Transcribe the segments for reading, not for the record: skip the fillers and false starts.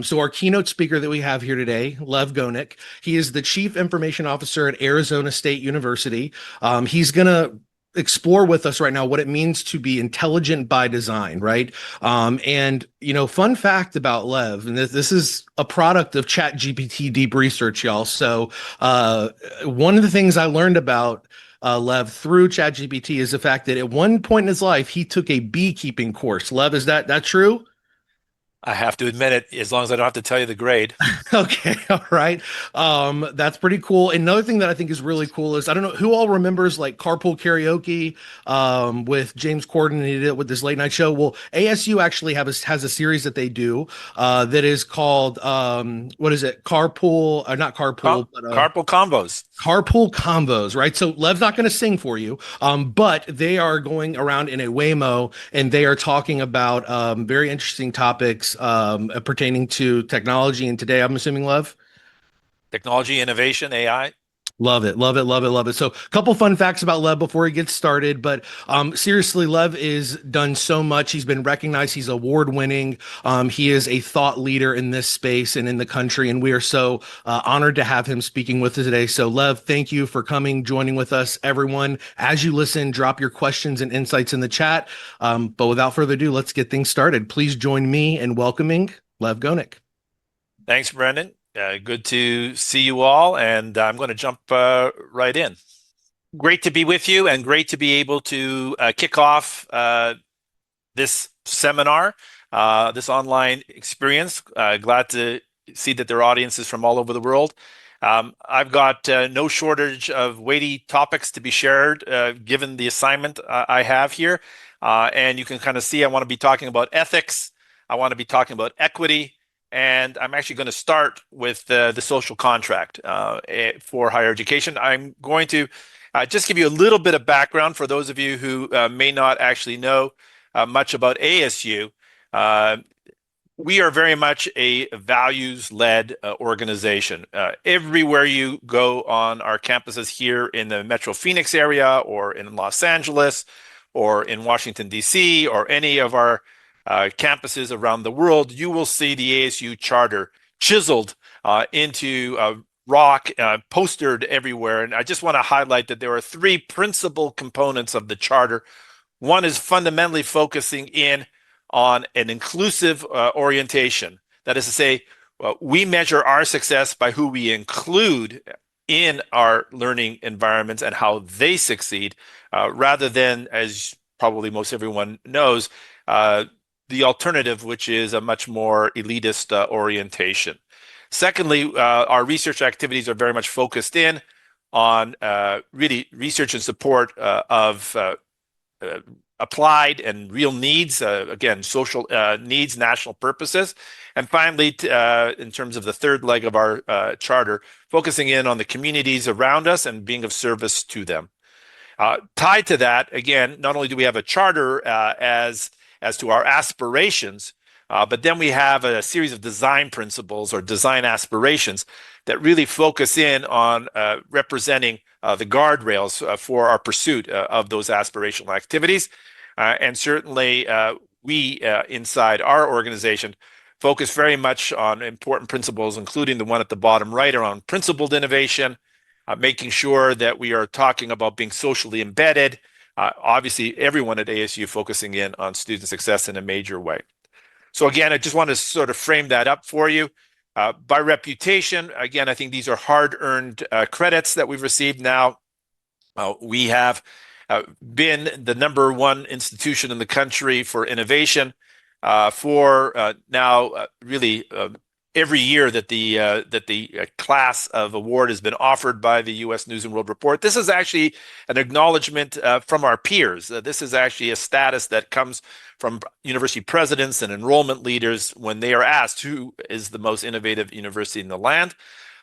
So our keynote speaker that we have here today, Lev Gonick, he is the Chief Information Officer at Arizona State University. He's going to explore with us right now what it means to be intelligent by design, right? Fun fact about Lev, and this is a product of ChatGPT deep research, y'all. So one of the things I learned about Lev through ChatGPT is the fact that at one point in his life, he took a beekeeping course. Lev, is that true? I have to admit it, as long as I don't have to tell you the grade. Okay, all right. That's pretty cool. Another thing that I think is really cool is I don't know who all remembers like carpool karaoke with James Corden, and he did it with this late night show. Well, ASU actually has a series that they do that is called what is it? Carpool, not carpool, but Carpal combos. carpool combos, right? So Lev's not going to sing for you, but they are going around in a Waymo and they are talking about very interesting topics pertaining to technology. And today, I'm assuming Lev. Technology, innovation, AI. Love it, love it, love it, love it. So, a couple fun facts about Lev before he gets started. But seriously, Lev is done so much. He's been recognized. He's award winning. He is a thought leader in this space and in the country. And we are so honored to have him speaking with us today. So, Lev, thank you for coming, joining with us. Everyone, as you listen, drop your questions and insights in the chat. But without further ado, let's get things started. Please join me in welcoming Lev Gonick. Thanks, Brendan. Good to see you all, and I'm going to jump right in. Great to be with you, and great to be able to kick off this seminar, this online experience. Glad to see that there are audiences from all over the world. I've got no shortage of weighty topics to be shared, given the assignment I have here. And you can kind of see I want to be talking about ethics. I want to be talking about equity. And I'm actually going to start with the social contract for higher education. I'm going to just give you a little bit of background for those of you who may not actually know much about ASU. We are very much a values-led organization. Everywhere you go on our campuses here in the Metro Phoenix area or in Los Angeles or in Washington, D.C., or any of our campuses around the world, you will see the ASU charter chiseled into rock, postered everywhere. And I just want to highlight that there are three principal components of the charter. One is fundamentally focusing in on an inclusive orientation. That is to say, we measure our success by who we include in our learning environments and how they succeed, rather than, as probably most everyone knows, the alternative, which is a much more elitist orientation. Secondly, our research activities are very much focused in on really research and support of applied and real needs, again, social needs, national purposes. And finally, in terms of the third leg of our charter, focusing in on the communities around us and being of service to them. Tied to that, again, not only do we have a charter as to our aspirations, but then we have a series of design principles or design aspirations that really focus in on representing the guardrails for our pursuit of those aspirational activities. And certainly we inside our organization focus very much on important principles, including the one at the bottom right around principled innovation, making sure that we are talking about being socially embedded. Obviously, everyone at ASU focusing in on student success in a major way. So again, I just want to sort of frame that up for you. By reputation, again, I think these are hard-earned credits that we've received now. We have been the number one institution in the country for innovation for now really every year that the class of award has been offered by the U.S. News and World Report. This is actually an acknowledgement from our peers. This is actually a status that comes from university presidents and enrollment leaders when they are asked who is the most innovative university in the land.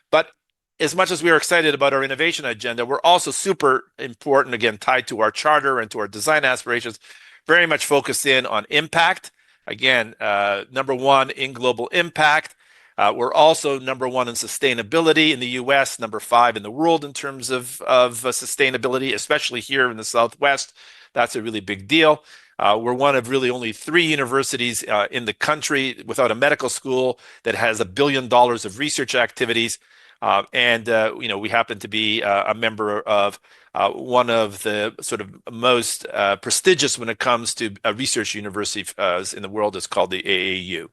But as much as we are excited about our innovation agenda, we're also super important, again, tied to our charter and to our design aspirations, very much focused in on impact. Again, number one in global impact. We're also number one in sustainability in the US, number five in the world in terms of sustainability, especially here in the Southwest. That's a really big deal. We're one of really only 3 universities in the country without a medical school that has $1 billion of research activities. We happen to be a member of one of the sort of most prestigious when it comes to research universities in the world is called the AAU.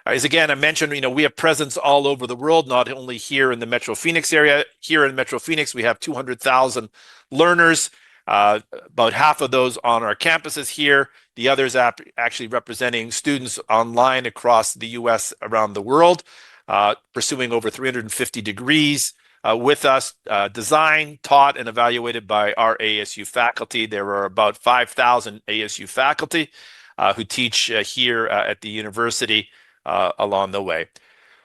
As again, I mentioned, we have presence all over the world, not only here in the Metro Phoenix area. Here in Metro Phoenix, we have 200,000 learners, about half of those on our campuses here, the others actually representing students online across the US, around the world, pursuing over 350 degrees with us, designed, taught, and evaluated by our ASU faculty. There are about 5,000 ASU faculty who teach here at the university along the way.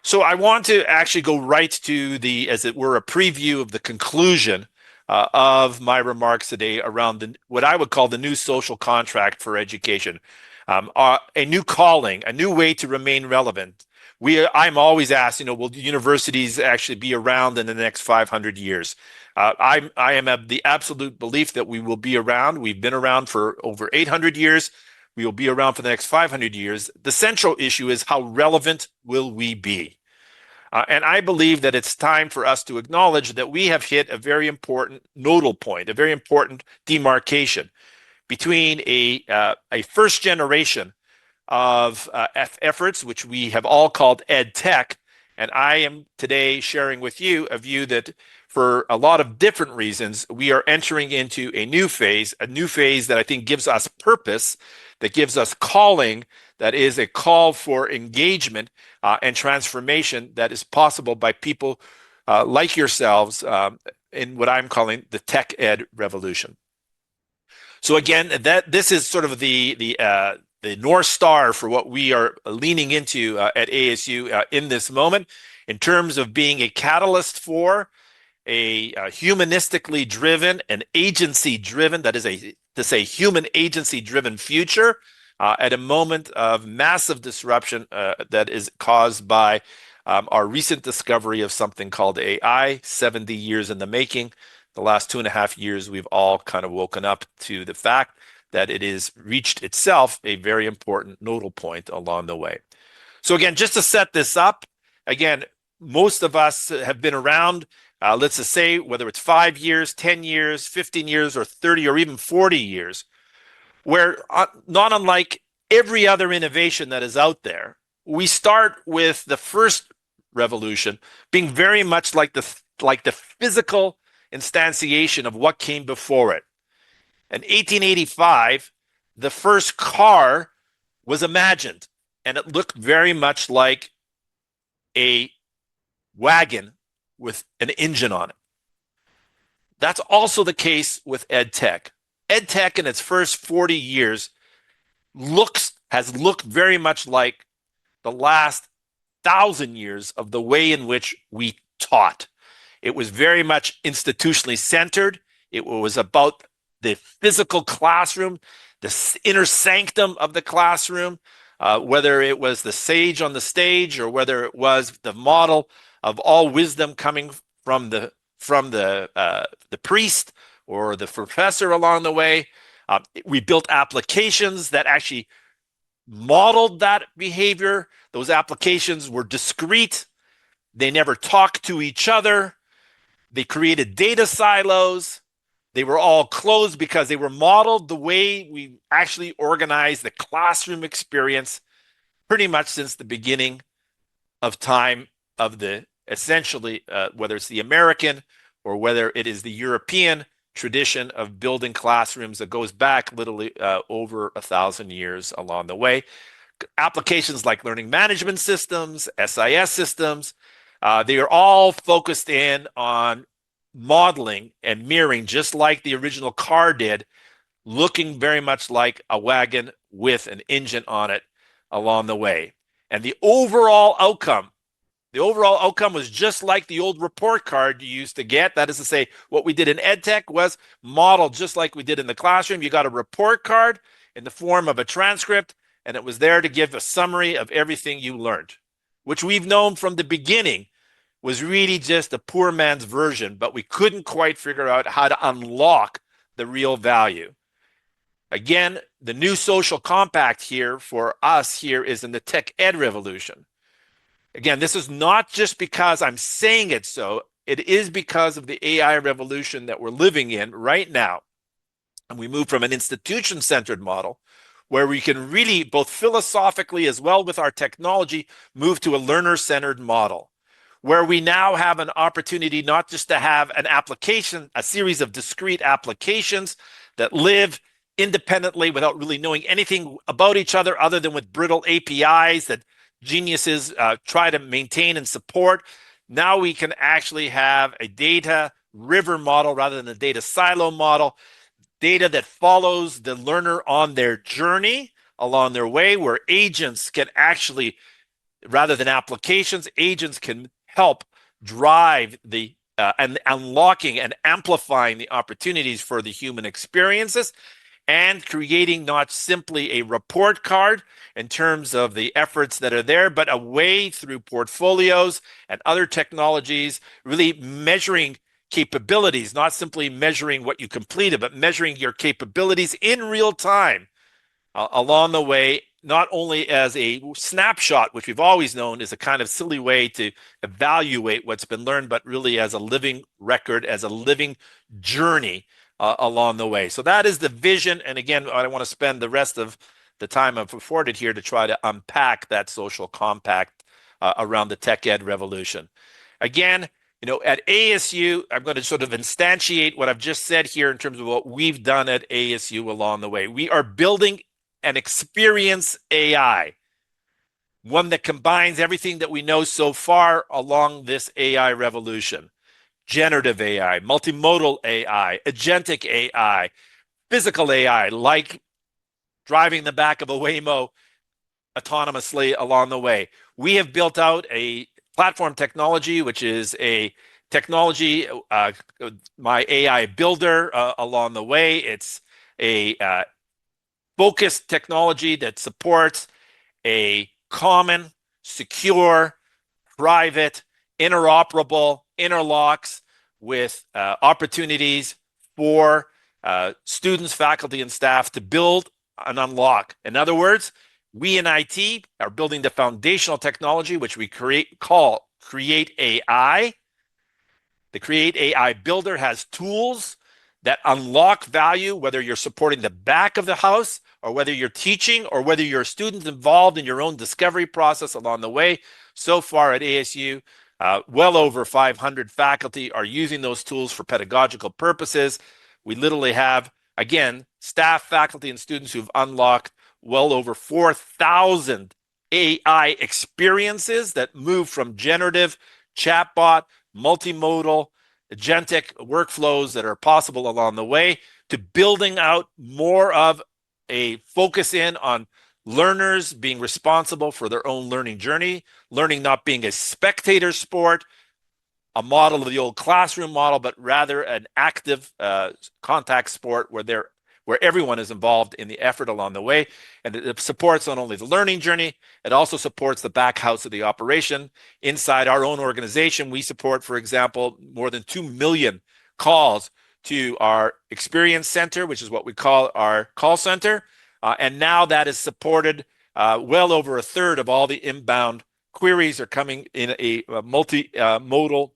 So I want to actually go right to the, as it were, a preview of the conclusion of my remarks today around what I would call the new social contract for education, a new calling, a new way to remain relevant. I'm always asked, will universities actually be around in the next 500 years? I am of the absolute belief that we will be around. We've been around for over 800 years. We will be around for the next 500 years. The central issue is how relevant will we be? And I believe that it's time for us to acknowledge that we have hit a very important nodal point, a very important demarcation between a first generation of efforts, which we have all called ed tech. And I am today sharing with you a view that for a lot of different reasons, we are entering into a new phase that I think gives us purpose, that gives us calling, that is a call for engagement and transformation that is possible by people like yourselves in what I'm calling the tech ed revolution. So again, this is sort of the North Star for what we are leaning into at ASU in this moment, in terms of being a catalyst for a humanistically driven and agency driven, that is a human agency driven future at a moment of massive disruption that is caused by our recent discovery of something called AI, 70 years in the making. The last 2.5 years, we've all kind of woken up to the fact that it has reached itself a very important nodal point along the way. So again, just to set this up, again, most of us have been around, let's just say, whether it's 5 years, 10 years, 15 years, or 30, or even 40 years, where not unlike every other innovation that is out there, we start with the first revolution being very much like the physical instantiation of what came before it. In 1885, the first car was imagined, and it looked very much like a wagon with an engine on it. That's also the case with ed tech. Ed tech in its first 40 years has looked very much like the last 1,000 years of the way in which we taught. It was very much institutionally centered. It was about the physical classroom, the inner sanctum of the classroom, whether it was the sage on the stage or whether it was the model of all wisdom coming from the priest or the professor along the way. We built applications that actually modeled that behavior. Those applications were discrete. They never talked to each other. They created data silos. They were all closed because they were modeled the way we actually organized the classroom experience pretty much since the beginning of time of the essentially, whether it's the American or whether it is the European tradition of building classrooms that goes back literally over 1,000 years along the way. Applications like learning management systems, SIS systems, they are all focused in on modeling and mirroring, just like the original car did, looking very much like a wagon with an engine on it along the way. And the overall outcome was just like the old report card you used to get. That is to say, what we did in EdTech was modeled just like we did in the classroom. You got a report card in the form of a transcript, and it was there to give a summary of everything you learned, which we've known from the beginning was really just a poor man's version, but we couldn't quite figure out how to unlock the real value. Again, the new social compact here for us here is in the tech ed revolution. Again, this is not just because I'm saying it so, it is because of the AI revolution that we're living in right now. And we move from an institution-centered model where we can really, both philosophically as well with our technology, move to a learner-centered model, where we now have an opportunity not just to have an application, a series of discrete applications that live independently without really knowing anything about each other than with brittle APIs that geniuses try to maintain and support. Now we can actually have a data river model rather than a data silo model, data that follows the learner on their journey along their way, where agents can actually, rather than applications, agents can help drive the and unlocking and amplifying the opportunities for the human experiences, and creating not simply a report card in terms of the efforts that are there, but a way through portfolios and other technologies, really measuring capabilities, not simply measuring what you completed, but measuring your capabilities in real time along the way, not only as a snapshot, which we've always known is a kind of silly way to evaluate what's been learned, but really as a living record, as a living journey along the way. So that is the vision. And again, I want to spend the rest of the time I've afforded here to try to unpack that social compact around the tech ed revolution. Again, at ASU, I'm going to sort of instantiate what I've just said here in terms of what we've done at ASU along the way. We are building an experience AI, one that combines everything that we know so far along this AI revolution. Generative AI, multimodal AI, agentic AI, physical AI, like driving the back of a Waymo autonomously along the way. We have built out a platform technology, which is a technology, my AI builder along the way. It's a focused technology that supports a common, secure, private, interoperable, interlocks with opportunities for students, faculty, and staff to build and unlock. In other words, we in IT are building the foundational technology, which we call CreateAI. The CreateAI builder has tools that unlock value, whether you're supporting the back of the house or whether you're teaching or whether you're a student involved in your own discovery process along the way. So far at ASU, well over 500 faculty are using those tools for pedagogical purposes. We literally have, again, staff, faculty, and students who've unlocked well over 4,000 AI experiences that move from generative, chatbot, multimodal, agentic workflows that are possible along the way to building out more of a focus in on learners being responsible for their own learning journey, learning not being a spectator sport, a model of the old classroom model, but rather an active contact sport where everyone is involved in the effort along the way. And it supports not only the learning journey, it also supports the back house of the operation. Inside our own organization, we support, for example, more than 2 million calls to our experience center, which is what we call our call center. And now that is supported. Well over a third of all the inbound queries are coming in a multimodal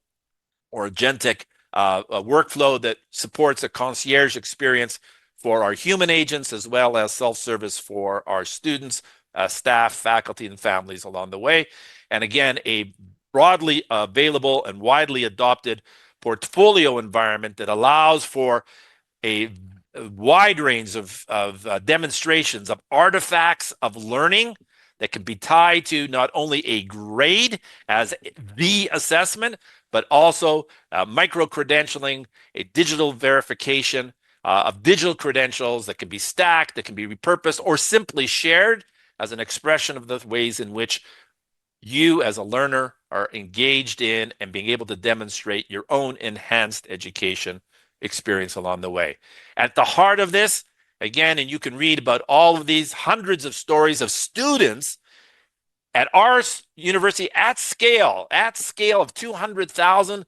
or agentic workflow that supports a concierge experience for our human agents, as well as self-service for our students, staff, faculty, and families along the way. And again, a broadly available and widely adopted portfolio environment that allows for a wide range of demonstrations of artifacts of learning that can be tied to not only a grade as the assessment, but also micro-credentialing, a digital verification of digital credentials that can be stacked, that can be repurposed, or simply shared as an expression of the ways in which you as a learner are engaged in and being able to demonstrate your own enhanced education experience along the way. At the heart of this, again, and you can read about all of these hundreds of stories of students at our university at scale of 200,000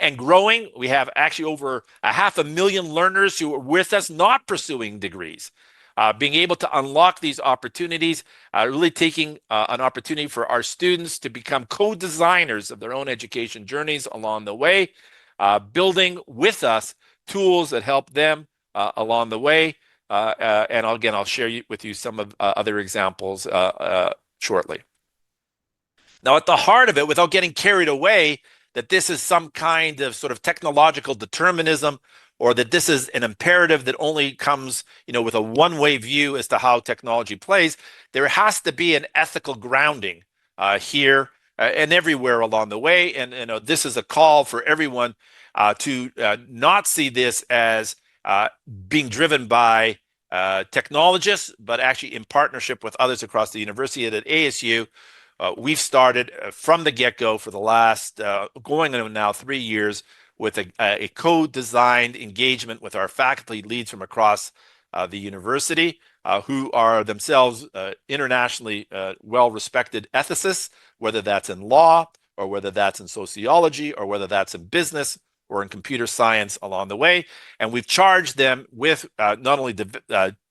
and growing. We have actually over 500,000 learners who are with us not pursuing degrees. being able to unlock these opportunities, really taking an opportunity for our students to become co-designers of their own education journeys along the way, building with us tools that help them along the way. And again, I'll share with you some of other examples shortly. Now, at the heart of it, without getting carried away, that this is some kind of sort of technological determinism, or that this is an imperative that only comes, with a one-way view as to how technology plays, there has to be an ethical grounding here and everywhere along the way. And this is a call for everyone to not see this as being driven by technologists, but actually in partnership with others across the university. At ASU, we've started from the get-go for the last going on now 3 years with a co-designed engagement with our faculty leads from across the university, who are themselves internationally well-respected ethicists, whether that's in law or whether that's in sociology or whether that's in business or in computer science along the way. And we've charged them with not only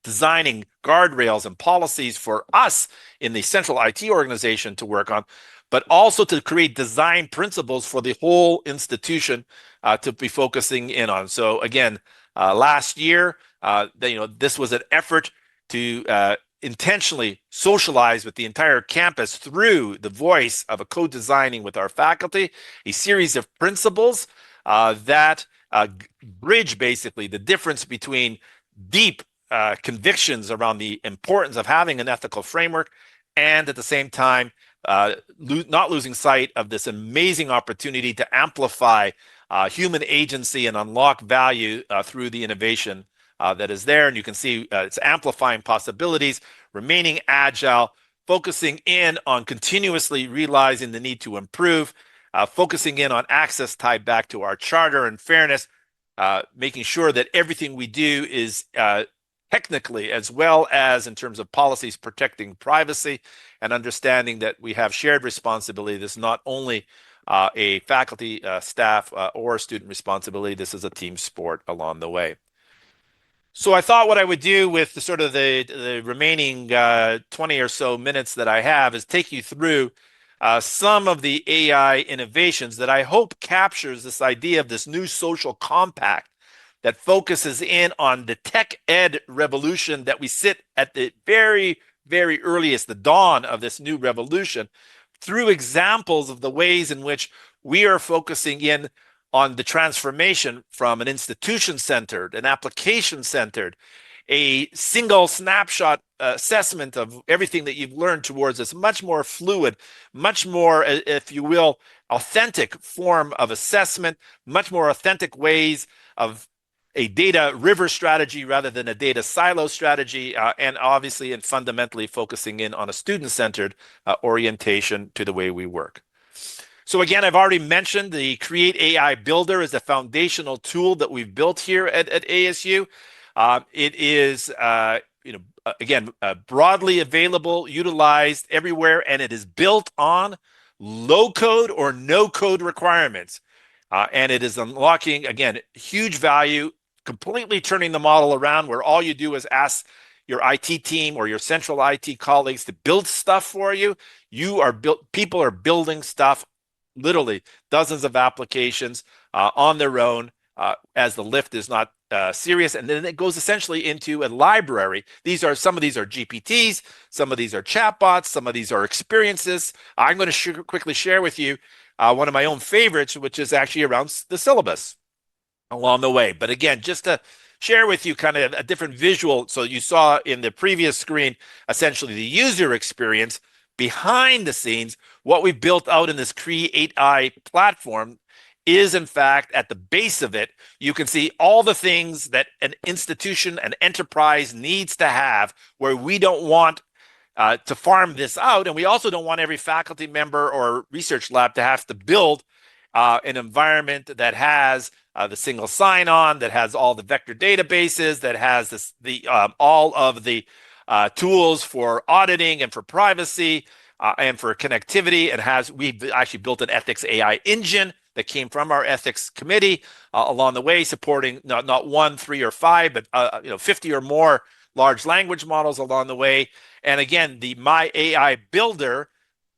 designing guardrails and policies for us in the central IT organization to work on, but also to create design principles for the whole institution to be focusing in on. So again, last year, this was an effort to intentionally socialize with the entire campus through the voice of a co-designing with our faculty, a series of principles that bridge basically the difference between deep convictions around the importance of having an ethical framework and at the same time not losing sight of this amazing opportunity to amplify human agency and unlock value through the innovation that is there. And you can see it's amplifying possibilities, remaining agile, focusing in on continuously realizing the need to improve, focusing in on access tied back to our charter and fairness, making sure that everything we do is technically as well as in terms of policies protecting privacy, and understanding that we have shared responsibility. This is not only a faculty, staff, or student responsibility. This is a team sport along the way. So I thought what I would do with the remaining 20 or so minutes that I have is take you through some of the AI innovations that I hope captures this idea of this new social compact that focuses in on the tech ed revolution, that we sit at the very, very earliest, the dawn of this new revolution, through examples of the ways in which we are focusing in on the transformation from an institution-centered, an application-centered, a single snapshot assessment of everything that you've learned towards this much more fluid, much more, if you will, authentic form of assessment, much more authentic ways of a data river strategy rather than a data silo strategy, and obviously and fundamentally focusing in on a student-centered orientation to the way we work. So again, I've already mentioned the CreateAI Builder is a foundational tool that we've built here at ASU. It is, again, broadly available, utilized everywhere, and it is built on low-code or no-code requirements. And it is unlocking, again, huge value, completely turning the model around where all you do is ask your IT team or your central IT colleagues to build stuff for you. People are building stuff, literally dozens of applications on their own as the lift is not serious. And then it goes essentially into a library. Some of these are GPTs, some of these are chatbots, some of these are experiences. I'm going to quickly share with you one of my own favorites, which is actually around the syllabus along the way. But again, just to share with you kind of a different visual. So you saw in the previous screen, essentially the user experience behind the scenes. What we built out in this CreateAI platform is, in fact, at the base of it, you can see all the things that an institution, an enterprise needs to have, where we don't want to farm this out. And we also don't want every faculty member or research lab to have to build an environment that has the single sign-on, that has all the vector databases, that has all of the tools for auditing and for privacy and for connectivity. We've actually built an ethics AI engine that came from our ethics committee along the way, supporting not 1, 3, or 5, but 50 or more large language models along the way. And again, the My AI Builder,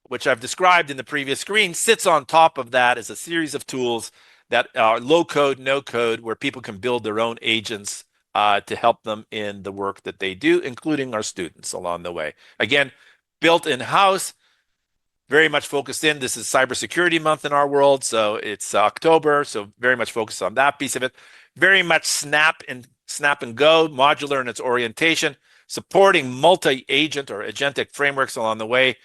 which I've described in the previous screen, sits on top of that as a series of tools that are low code, no code, where people can build their own agents to help them in the work that they do, including our students along the way. Again, built in-house, very much focused in. This is Cybersecurity Month in our world, so it's October, so very much focused on that piece of it. Very much snap and go, modular in its orientation, supporting multi-agent or agentic frameworks along the way,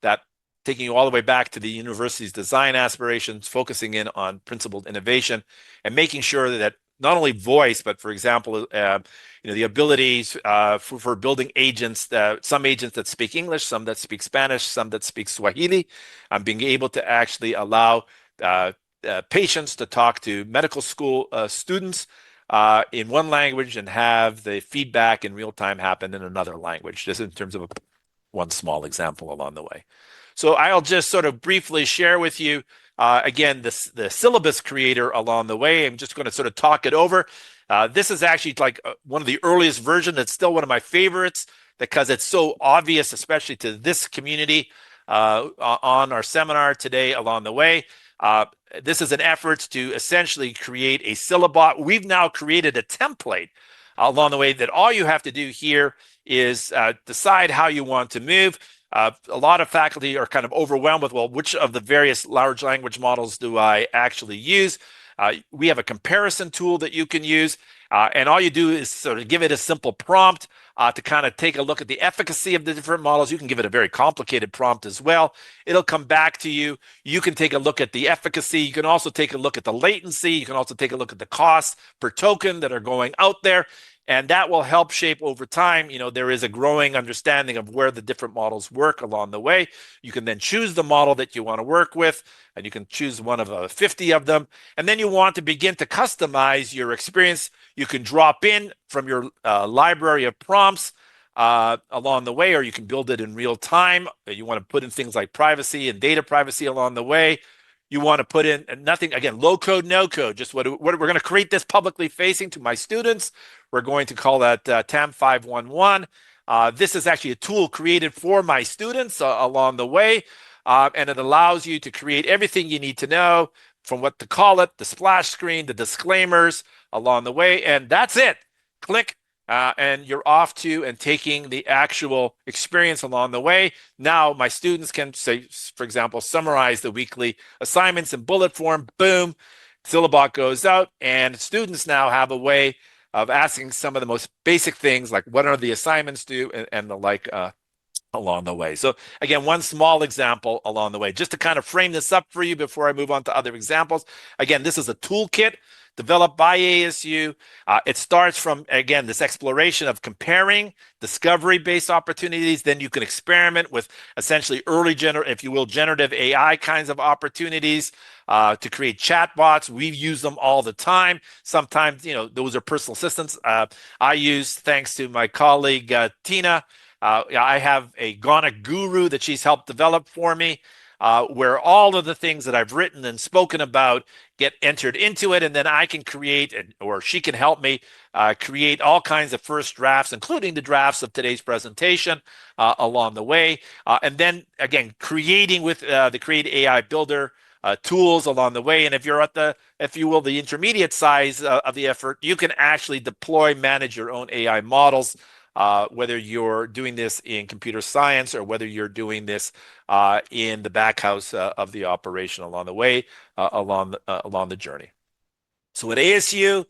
that taking you all the way back to the university's design aspirations, focusing in on principled innovation, and making sure that not only voice, but for example, the abilities for building agents, some agents that speak English, some that speak Spanish, some that speak Swahili, being able to actually allow patients to talk to medical school students in one language and have the feedback in real time happen in another language, just in terms of one small example along the way. So I'll just sort of briefly share with you, again, the syllabus creator along the way. I'm just going to sort of talk it over. This is actually like one of the earliest versions. It's still one of my favorites because it's so obvious, especially to this community on our seminar today along the way. This is an effort to essentially create a syllabus. We've now created a template along the way that all you have to do here is decide how you want to move. A lot of faculty are kind of overwhelmed with, well, which of the various large language models do I actually use? We have a comparison tool that you can use, and all you do is sort of give it a simple prompt to kind of take a look at the efficacy of the different models. You can give it a very complicated prompt as well. It'll come back to you. You can take a look at the efficacy. You can also take a look at the latency. You can also take a look at the costs per token that are going out there. And that will help shape over time. There is a growing understanding of where the different models work along the way. You can then choose the model that you want to work with, and you can choose one of 50 of them. And then you want to begin to customize your experience. You can drop in from your library of prompts along the way, or you can build it in real time. You want to put in things like privacy and data privacy along the way. You want to put in nothing, again, low code, no code, just what we're going to create this publicly facing to my students. We're going to call that TAM 511. This is actually a tool created for my students along the way, and it allows you to create everything you need to know from what to call it, the splash screen, the disclaimers along the way, and that's it. Click. And you're off to and taking the actual experience along the way. Now, my students can say, for example, summarize the weekly assignments in bullet form. Boom, syllabus goes out, and students now have a way of asking some of the most basic things, like what are the assignments due, and the like along the way. So again, one small example along the way, just to kind of frame this up for you before I move on to other examples. Again, this is a toolkit developed by ASU. It starts from, again, this exploration of comparing discovery-based opportunities. Then you can experiment with essentially early, if you will, generative AI kinds of opportunities to create chatbots. We use them all the time. Sometimes, those are personal assistants. I use, thanks to my colleague, Tina, I have a Gonick guru that she's helped develop for me, where all of the things that I've written and spoken about get entered into it, and then I can create, or she can help me create all kinds of first drafts, including the drafts of today's presentation along the way. And then, again, creating with the CreateAI Builder tools along the way. And if you're at the, if you will, the intermediate size of the effort, you can actually deploy, manage your own AI models, whether you're doing this in computer science or whether you're doing this in the back house of the operation along the way, along the journey. So at ASU,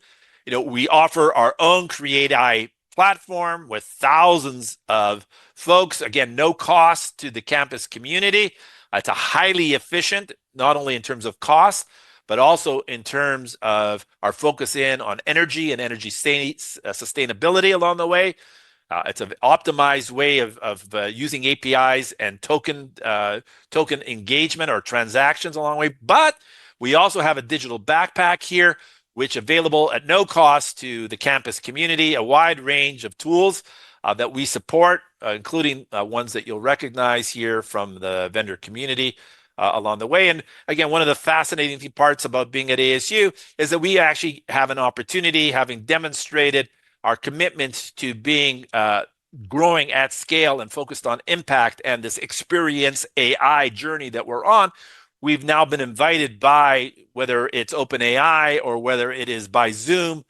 we offer our own CreateAI platform with thousands of folks. Again, no cost to the campus community. It's a highly efficient, not only in terms of cost, but also in terms of our focus in on energy and energy sustainability along the way. It's an optimized way of using APIs and token engagement or transactions along the way. But we also have a digital backpack here, which available at no cost to the campus community, a wide range of tools that we support, including ones that you'll recognize here from the vendor community along the way. And again, one of the fascinating parts about being at ASU is that we actually have an opportunity, having demonstrated our commitment to being growing at scale and focused on impact and this experience AI journey that we're on, we've now been invited by, whether it's OpenAI or whether it is by Zoom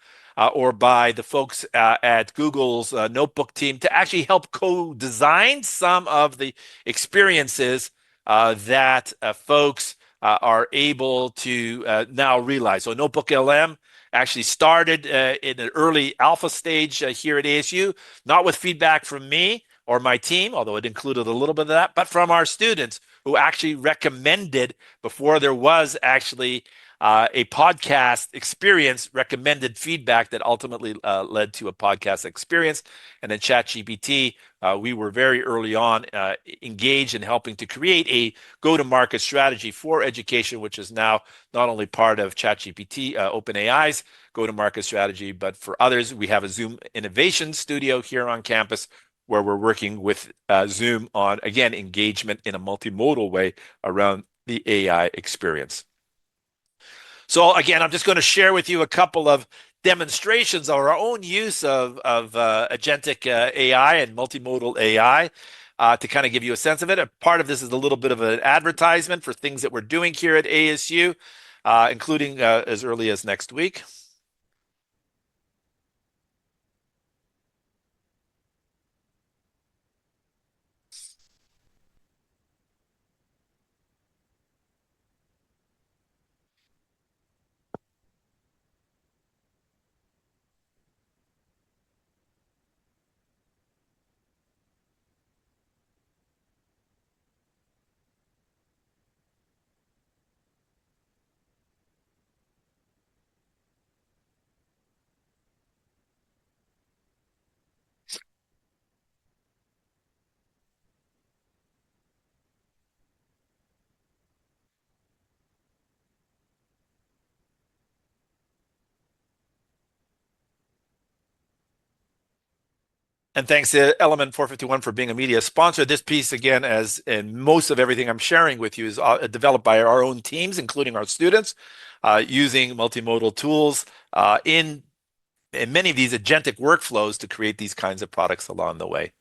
or by the folks at Google's notebook team, to actually help co-design some of the experiences that folks are able to now realize. So Notebook LM actually started in an early alpha stage here at ASU, not with feedback from me or my team, although it included a little bit of that, but from our students who actually recommended, before there was actually a podcast experience, recommended feedback that ultimately led to a podcast experience. And then ChatGPT, we were very early on engaged in helping to create a go-to-market strategy for education, which is now not only part of ChatGPT, OpenAI's go-to-market strategy, but for others, we have a Zoom Innovation Studio here on campus where we're working with Zoom on, again, engagement in a multimodal way around the AI experience. So again, I'm just going to share with you a couple of demonstrations of our own use of agentic AI and multimodal AI to kind of give you a sense of it. A part of this is a little bit of an advertisement for things that we're doing here at ASU, including as early as next week. And thanks to Element 451 for being a media sponsor. This piece, again, as in most of everything I'm sharing with you, is developed by our own teams, including our students, using multimodal tools in many of these agentic workflows to create these kinds of products along the way.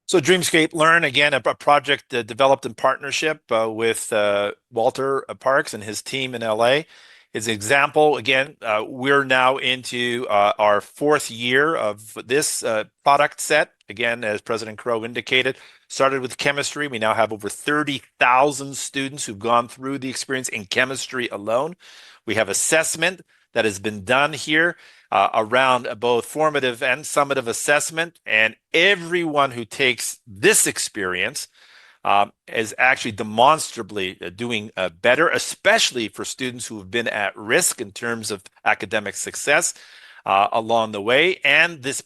So Dreamscape Learn, again, a project developed in partnership with Walter Parks and his team in LA, is an example. Again, we're now into our fourth year of this product set. Again, as President Crow indicated, started with chemistry. We now have over 30,000 students who've gone through the experience in chemistry alone. We have assessment that has been done here around both formative and summative assessment. And everyone who takes this experience is actually demonstrably doing better, especially for students who have been at risk in terms of academic success along the way. And this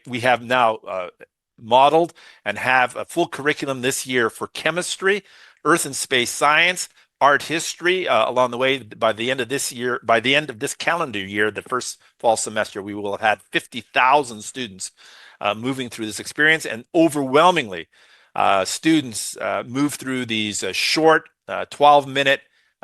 we have now modeled and have a full curriculum this year for chemistry, earth and space science, art history along the way. By the end of this year, by the end of this calendar year, the first fall semester, we will have had 50,000 students moving through this experience, and overwhelmingly students move through these short 12-minute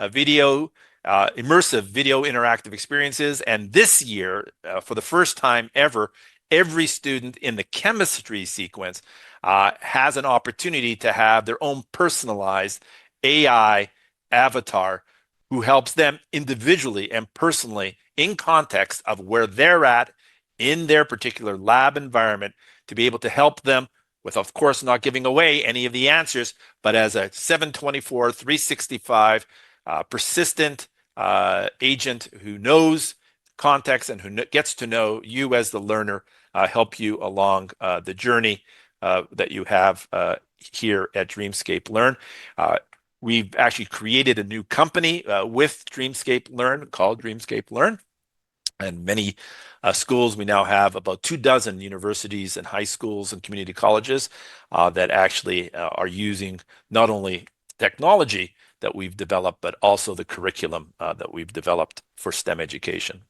video immersive video interactive experiences. And this year, for the first time ever, every student in the chemistry sequence has an opportunity to have their own personalized AI avatar who helps them individually and personally in context of where they're at in their particular lab environment to be able to help them with, of course, not giving away any of the answers, but as a 724, 365 persistent agent who knows context and who gets to know you as the learner, help you along the journey that you have here at Dreamscape Learn. We've actually created a new company with Dreamscape Learn called Dreamscape Learn. And many schools, we now have about 24 universities and high schools and community colleges that actually are using not only technology that we've developed, but also the curriculum that we've developed for STEM education.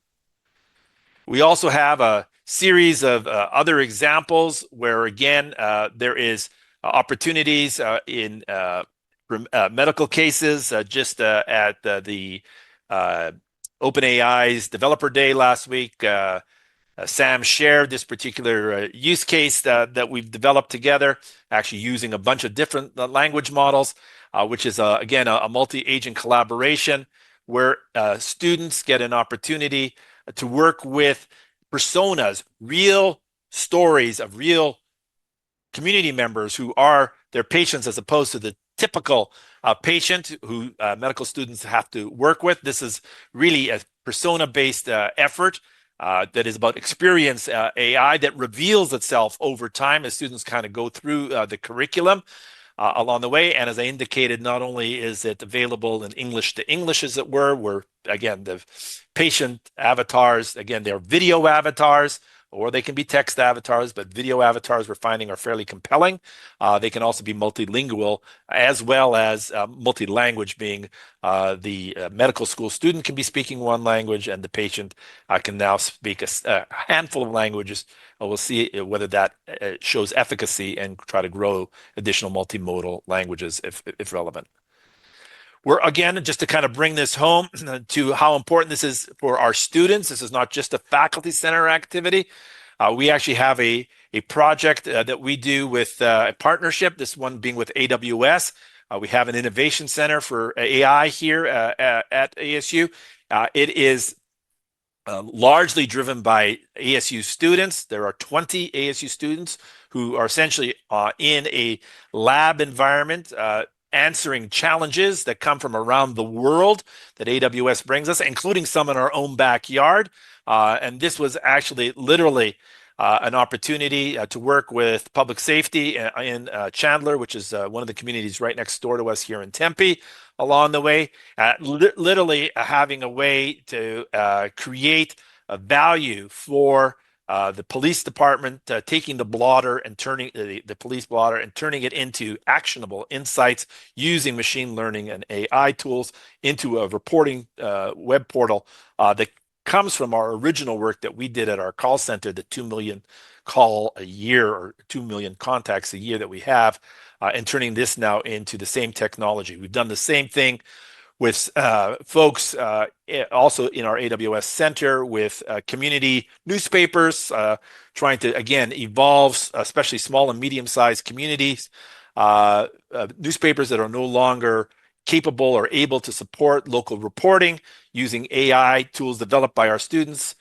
We also have a series of other examples where, again, there is opportunities in medical cases. Just at the OpenAI's Developer Day last week, Sam shared this particular use case that we've developed together, actually using a bunch of different language models, which is, again, a multi-agent collaboration where students get an opportunity to work with personas, real stories of real community members who are their patients, as opposed to the typical patient who medical students have to work with. This is really a persona-based effort that is about experience AI that reveals itself over time as students kind of go through the curriculum along the way. And as I indicated, not only is it available in English to English, as it were, where, again, the patient avatars, again, they're video avatars, or they can be text avatars, but video avatars we're finding are fairly compelling. They can also be multilingual, as well as multi-language, being the medical school student can be speaking one language and the patient can now speak a handful of languages. We'll see whether that shows efficacy and try to grow additional multimodal languages if relevant. We're, again, just to kind of bring this home to how important this is for our students. This is not just a faculty center activity. We actually have a project that we do with a partnership, this one being with AWS. We have an innovation center for AI here at ASU. It is largely driven by ASU students. There are 20 ASU students who are essentially in a lab environment answering challenges that come from around the world that AWS brings us, including some in our own backyard. And this was actually literally an opportunity to work with public safety in Chandler, which is one of the communities right next door to us here in Tempe, along the way, literally having a way to create a value for the police department, taking the blotter and turning the police blotter and turning it into actionable insights using machine learning and AI tools into a reporting web portal that comes from our original work that we did at our call center, the 2 million call a year or 2 million contacts a year that we have, and turning this now into the same technology. We've done the same thing with folks also in our AWS center with community newspapers, trying to, again, evolve, especially small and medium-sized communities, newspapers that are no longer capable or able to support local reporting using AI tools developed by our students.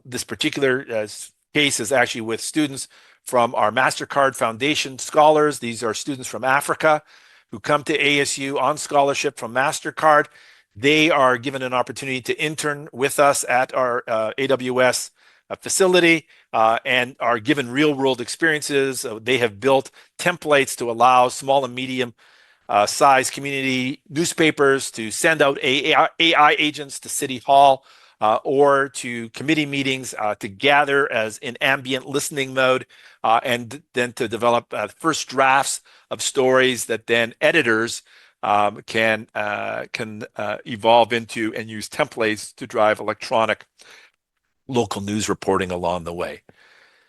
This particular case is actually with students from our MasterCard Foundation scholars. These are students from Africa who come to ASU on scholarship from MasterCard. They are given an opportunity to intern with us at our AWS facility and are given real-world experiences. They have built templates to allow small and medium size community newspapers to send out AI agents to City Hall or to committee meetings to gather as in ambient listening mode and then to develop first drafts of stories that then editors can evolve into and use templates to drive electronic local news reporting along the way.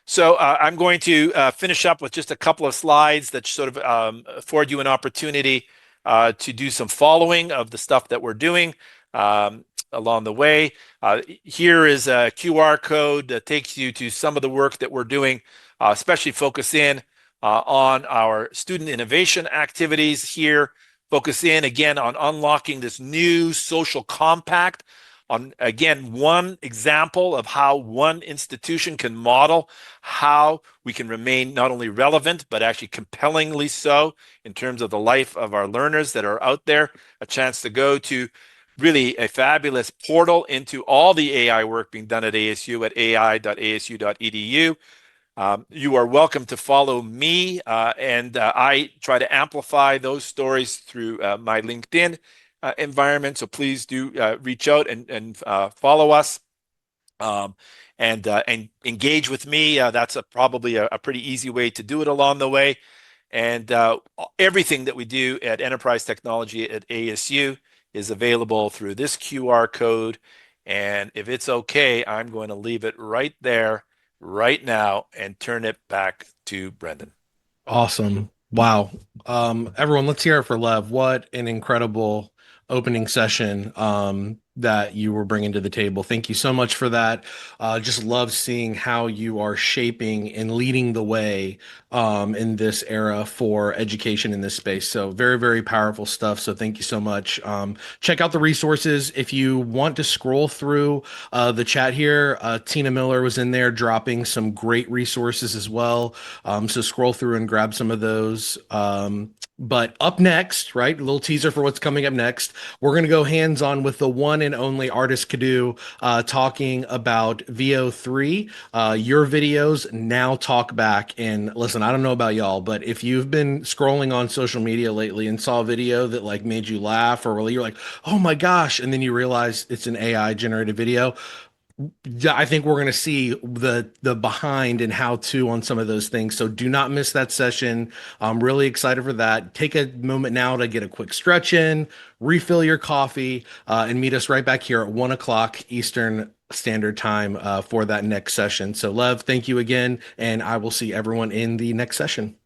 So I'm going to finish up with just a couple of slides that sort of afford you an opportunity to do some following of the stuff that we're doing along the way. Here is a QR code that takes you to some of the work that we're doing, especially focus in on our student innovation activities here. Focus in again on unlocking this new social compact on, again, one example of how one institution can model how we can remain not only relevant, but actually compellingly so in terms of the life of our learners that are out there. A chance to go to really a fabulous portal into all the AI work being done at ASU at ai.asu.edu. You are welcome to follow me, and I try to amplify those stories through my LinkedIn environment. So please do reach out and follow us and engage with me. That's probably a pretty easy way to do it along the way. And everything that we do at Enterprise Technology at ASU is available through this QR code. And if it's okay, I'm going to leave it right there, right now, and turn it back to Brendan. Awesome. Wow. Everyone, let's hear it for Lev. What an incredible opening session that you were bringing to the table. Thank you so much for that. Just love seeing how you are shaping and leading the way in this era for education in this space. So very, very powerful stuff. So thank you so much. Check out the resources. If you want to scroll through the chat here, Tina Miller was in there dropping some great resources as well. So scroll through and grab some of those. But up next, right, a little teaser for what's coming up next, we're going to go hands-on with the one and only Artist Kadu talking about VO3. Your videos now talk back. And listen, I don't know about y'all, but if you've been scrolling on social media lately and saw a video that like made you laugh or really you're like, oh my gosh, and then you realize it's an AI generated video, I think we're going to see the behind and how to on some of those things. So do not miss that session. I'm really excited for that. Take a moment now to get a quick stretch in, refill your coffee, and meet us right back here at 1 o'clock Eastern Standard Time for that next session. So Lev, thank you again, and I will see everyone in the next session.